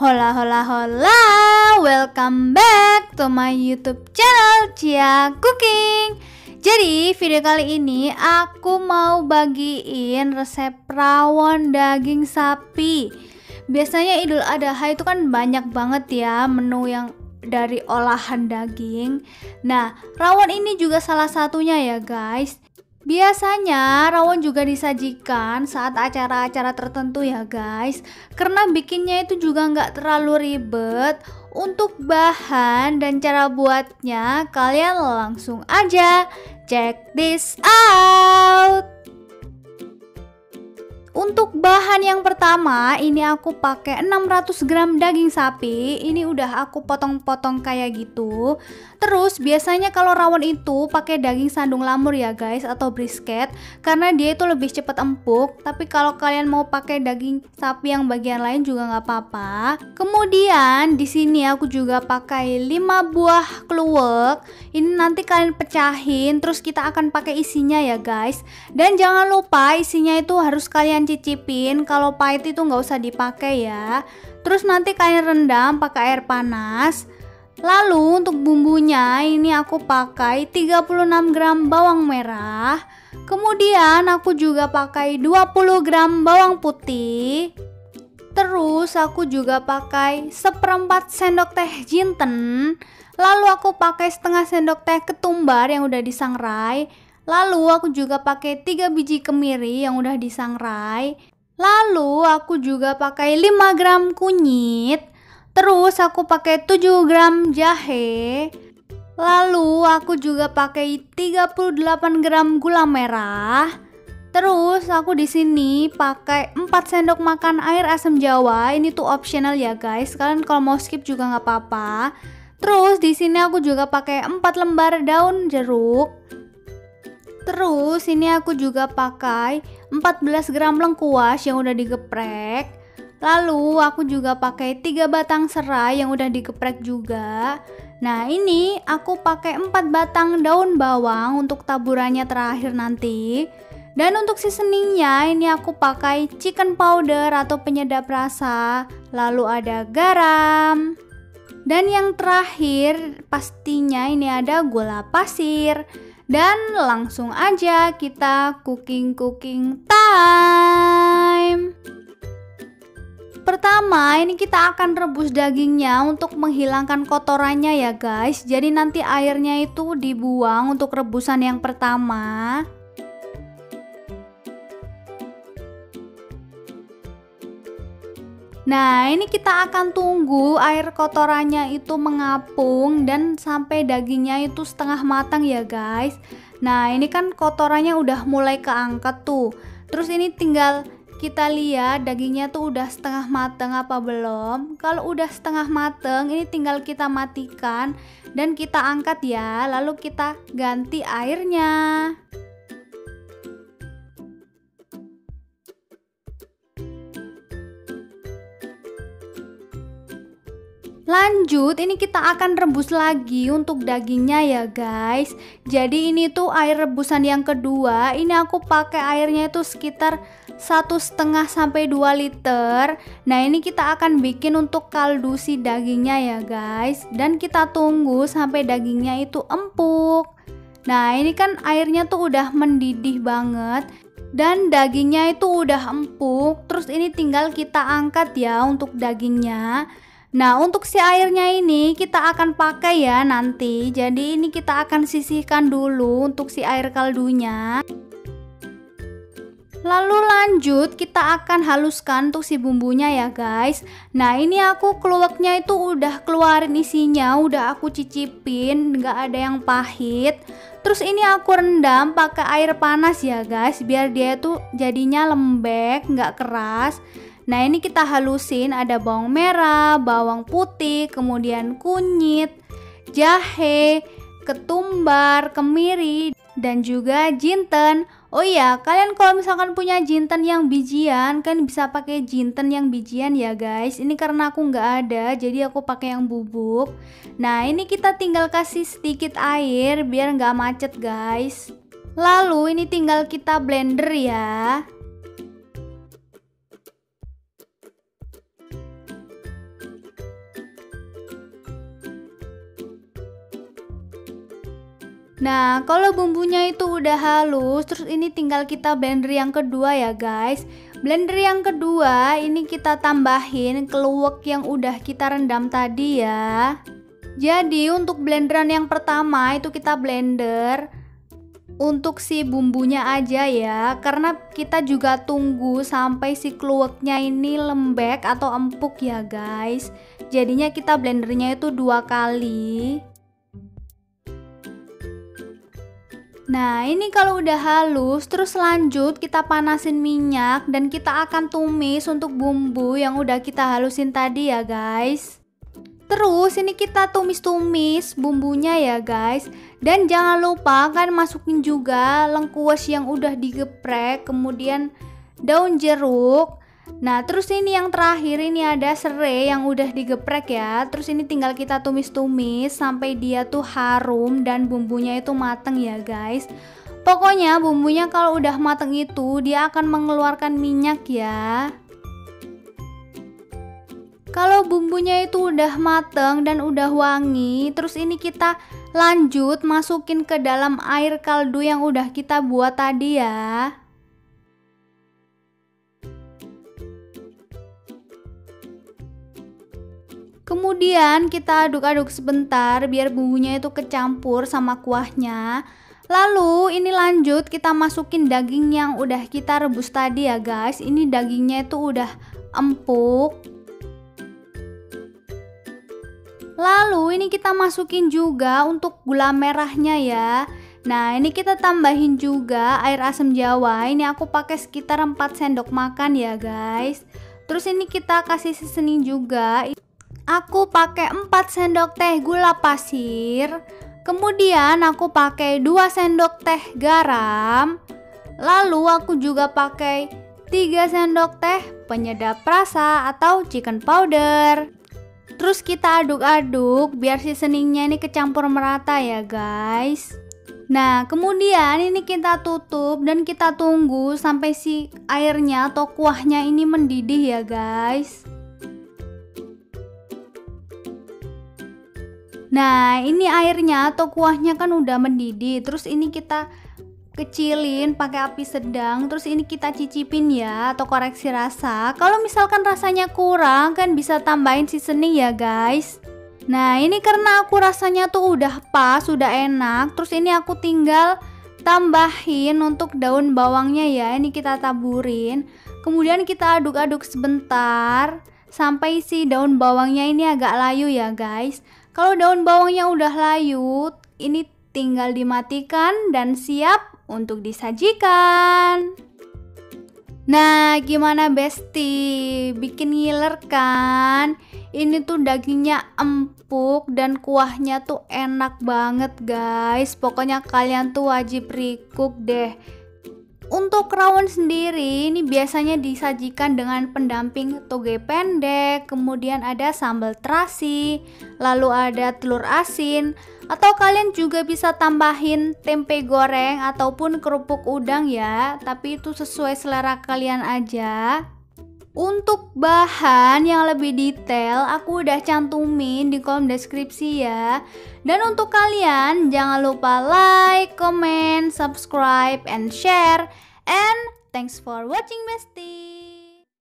Hola hola hola, welcome back to my YouTube channel Cia Cooking. Jadi video kali ini aku mau bagiin resep rawon daging sapi. Biasanya Idul Adha itu kan banyak banget ya menu yang dari olahan daging. Nah, rawon ini juga salah satunya ya guys. Biasanya rawon juga disajikan saat acara-acara tertentu ya guys, karena bikinnya itu juga nggak terlalu ribet. Untuk bahan dan cara buatnya kalian langsung aja check this out. Untuk bahan yang pertama, ini aku pakai 600 gram daging sapi. Ini udah aku potong-potong kayak gitu. Terus biasanya kalau rawon itu pakai daging sandung lamur ya guys, atau brisket, karena dia itu lebih cepat empuk. Tapi kalau kalian mau pakai daging sapi yang bagian lain juga nggak apa-apa. Kemudian di sini aku juga pakai 5 buah kluwek. Ini nanti kalian pecahin, terus kita akan pakai isinya ya guys. Dan jangan lupa isinya itu harus kalian cicipin, kalau pahit itu nggak usah dipakai ya. Terus nanti kalian rendam pakai air panas. Lalu untuk bumbunya ini aku pakai 36 gram bawang merah. Kemudian aku juga pakai 20 gram bawang putih. Terus aku juga pakai 1/4 sendok teh jinten. Lalu aku pakai setengah sendok teh ketumbar yang udah disangrai. Lalu aku juga pakai 3 biji kemiri yang udah disangrai. Lalu aku juga pakai 5 gram kunyit. Terus aku pakai 7 gram jahe. Lalu aku juga pakai 38 gram gula merah. Terus aku di sini pakai 4 sendok makan air asam jawa. Ini tuh optional ya guys. Kalian kalau mau skip juga nggak apa-apa. Terus di sini aku juga pakai 4 lembar daun jeruk. Terus ini aku juga pakai 14 gram lengkuas yang udah digeprek. Lalu aku juga pakai 3 batang serai yang udah digeprek juga. Nah ini aku pakai 4 batang daun bawang untuk taburannya terakhir nanti. Dan untuk seasoningnya ini aku pakai chicken powder atau penyedap rasa. Lalu ada garam. Dan yang terakhir pastinya ini ada gula pasir. Dan langsung aja kita cooking time. Pertama ini kita akan rebus dagingnya untuk menghilangkan kotorannya ya guys. Jadi nanti airnya itu dibuang untuk rebusan yang pertama. Nah ini kita akan tunggu air kotorannya itu mengapung dan sampai dagingnya itu setengah matang ya guys. Nah ini kan kotorannya udah mulai keangkat tuh. Terus ini tinggal kita lihat dagingnya tuh udah setengah matang apa belum. Kalau udah setengah matang ini tinggal kita matikan dan kita angkat ya. Lalu kita ganti airnya. Lanjut, ini kita akan rebus lagi untuk dagingnya ya guys. Jadi ini tuh air rebusan yang kedua. Ini aku pakai airnya itu sekitar 1,5 sampai 2 liter. Nah ini kita akan bikin untuk kaldu si dagingnya ya guys. Dan kita tunggu sampai dagingnya itu empuk. Nah ini kan airnya tuh udah mendidih banget. Dan dagingnya itu udah empuk. Terus ini tinggal kita angkat ya untuk dagingnya. Nah untuk si airnya ini kita akan pakai ya nanti. Jadi ini kita akan sisihkan dulu untuk si air kaldunya. Lalu lanjut kita akan haluskan untuk si bumbunya ya guys. Nah ini aku kluweknya itu udah keluarin isinya, udah aku cicipin, nggak ada yang pahit. Terus ini aku rendam pakai air panas ya guys, biar dia tuh jadinya lembek, nggak keras. Nah ini kita halusin, ada bawang merah, bawang putih, kemudian kunyit, jahe, ketumbar, kemiri, dan juga jinten. Oh iya, kalian kalau misalkan punya jinten yang bijian, kan bisa pakai jinten yang bijian ya guys. Ini karena aku nggak ada, jadi aku pakai yang bubuk. Nah ini kita tinggal kasih sedikit air biar nggak macet guys. Lalu ini tinggal kita blender ya. Nah, kalau bumbunya itu udah halus, terus ini tinggal kita blender yang kedua ya guys. Blender yang kedua ini kita tambahin keluak yang udah kita rendam tadi ya. Jadi untuk blenderan yang pertama itu kita blender untuk si bumbunya aja ya, karena kita juga tunggu sampai si keluaknya ini lembek atau empuk ya guys. Jadinya kita blendernya itu 2 kali. Nah, ini kalau udah halus, terus lanjut kita panasin minyak dan kita akan tumis untuk bumbu yang udah kita halusin tadi ya guys. Terus ini kita tumis-tumis bumbunya ya guys. Dan jangan lupa kan masukin juga lengkuas yang udah digeprek, kemudian daun jeruk. Nah, terus ini yang terakhir ini ada serai yang udah digeprek ya. Terus ini tinggal kita tumis-tumis sampai dia tuh harum dan bumbunya itu mateng ya guys. Pokoknya bumbunya kalau udah mateng itu dia akan mengeluarkan minyak ya. Kalau bumbunya itu udah mateng dan udah wangi, terus ini kita lanjut masukin ke dalam air kaldu yang udah kita buat tadi ya. Kemudian kita aduk-aduk sebentar biar bumbunya itu kecampur sama kuahnya. Lalu ini lanjut kita masukin daging yang udah kita rebus tadi ya guys. Ini dagingnya itu udah empuk. Lalu ini kita masukin juga untuk gula merahnya ya. Nah, ini kita tambahin juga air asam jawa. Ini aku pakai sekitar 4 sendok makan ya guys. Terus ini kita kasih seasoning juga. Aku pakai 4 sendok teh gula pasir. Kemudian aku pakai 2 sendok teh garam. Lalu aku juga pakai 3 sendok teh penyedap rasa atau chicken powder. Terus kita aduk-aduk biar seasoningnya ini kecampur merata ya guys. Nah, kemudian ini kita tutup dan kita tunggu sampai si airnya atau kuahnya ini mendidih ya guys. Nah, ini airnya atau kuahnya kan udah mendidih. Terus ini kita kecilin pakai api sedang. Terus ini kita cicipin ya atau koreksi rasa. Kalau misalkan rasanya kurang kan bisa tambahin seasoning ya guys. Nah, ini karena aku rasanya tuh udah pas, udah enak. Terus ini aku tinggal tambahin untuk daun bawangnya ya. Ini kita taburin. Kemudian kita aduk-aduk sebentar sampai si daun bawangnya ini agak layu ya guys. Kalau daun bawangnya udah layu, ini tinggal dimatikan dan siap untuk disajikan. Nah, gimana Besti? Bikin ngiler kan? Ini tuh dagingnya empuk dan kuahnya tuh enak banget guys. Pokoknya kalian tuh wajib recook deh. Untuk rawon sendiri ini biasanya disajikan dengan pendamping toge pendek, kemudian ada sambal terasi, lalu ada telur asin, atau kalian juga bisa tambahin tempe goreng ataupun kerupuk udang ya, tapi itu sesuai selera kalian aja. Untuk bahan yang lebih detail aku udah cantumin di kolom deskripsi ya. Dan untuk kalian jangan lupa like, comment, subscribe, and share. And thanks for watching Besti.